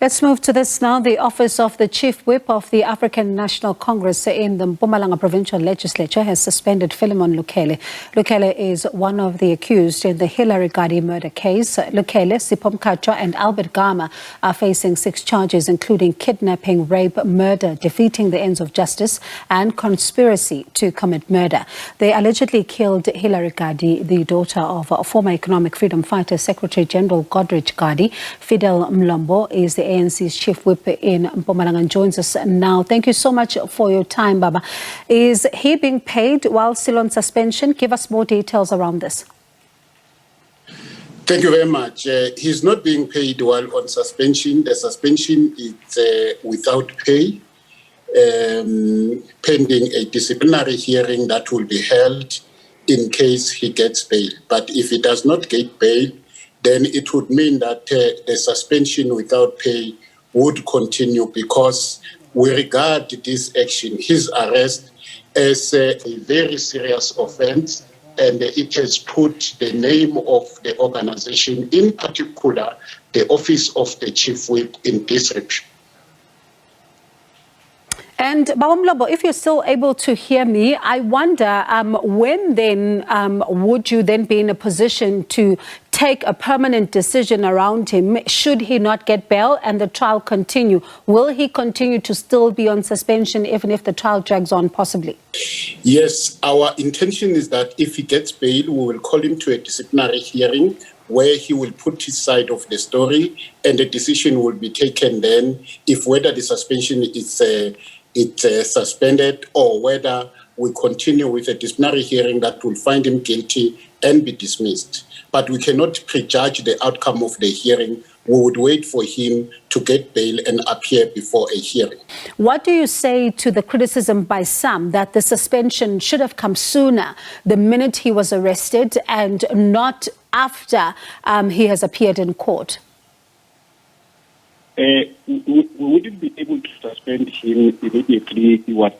Let's move to this now. The Office of the Chief Whip of the African National Congress in the Mpumalanga Provincial Legislature has suspended Philemon Lukhele. Lukhele is one of the accused in the Hilary Gadi murder case. Lukhele, Sipho Mkhatshwa and Albert Gama are facing 6 charges, including kidnapping, rape, murder, defeating the ends of justice and conspiracy to commit murder. They allegedly killed Hilary Gadi, the daughter of former Economic Freedom Fighter Secretary General Godrich Gadi. Fidel Mlombo is the ANC's Chief Whip in Mpumalanga and joins us now. Thank you so much for your time, Baba. Is he being paid while still on suspension? Give us more details around this. Thank you very much. He's not being paid while on suspension. The suspension is without pay, pending a disciplinary hearing that will be held in case he gets bail. But if he does not get bail, then it would mean that the suspension without pay would continue, because we regard this action, his arrest, as a very serious offense, and it has put the name of the organization, in particular the Office of the Chief Whip, in disrepute. And Baba Mlombo, if you're still able to hear me, I wonder when then would you then be in a position to take a permanent decision around him should he not get bail and the trial continue? Will he continue to still be on suspension even if the trial drags on possibly? Yes, our intention is that if he gets bail, we will call him to a disciplinary hearing where he will put his side of the story, and a decision will be taken then if whether the suspension is suspended or whether we continue with a disciplinary hearing that will find him guilty and be dismissed. But we cannot prejudge the outcome of the hearing. We would wait for him to get bail and appear before a hearing. What do you say to the criticism by some that the suspension should have come sooner, the minute he was arrested, and not after he has appeared in court? We wouldn't be able to suspend him immediately he was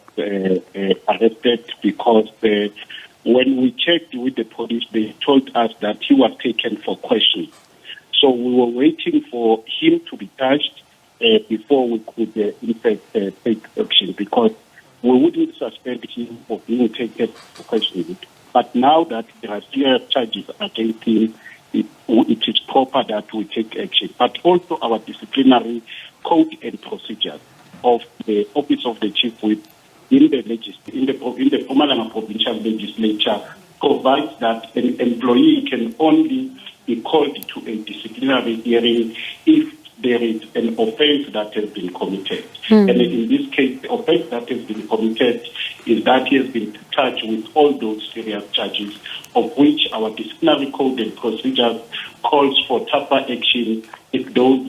arrested, because when we checked with the police, they told us that he was taken for questioning. So we were waiting for him to be charged before we could in fact take action, because we wouldn't suspend him for being taken for questioning. But now that there are serious charges against him, it is proper that we take action. But also our disciplinary code and procedures of the Office of the Chief Whip in the Mpumalanga Provincial Legislature provides that an employee can only be called to a disciplinary hearing if there is an offense that has been committed. And in this case, the offense that has been committed is that he has been charged with all those serious charges, of which our disciplinary code and procedures calls for tougher action if those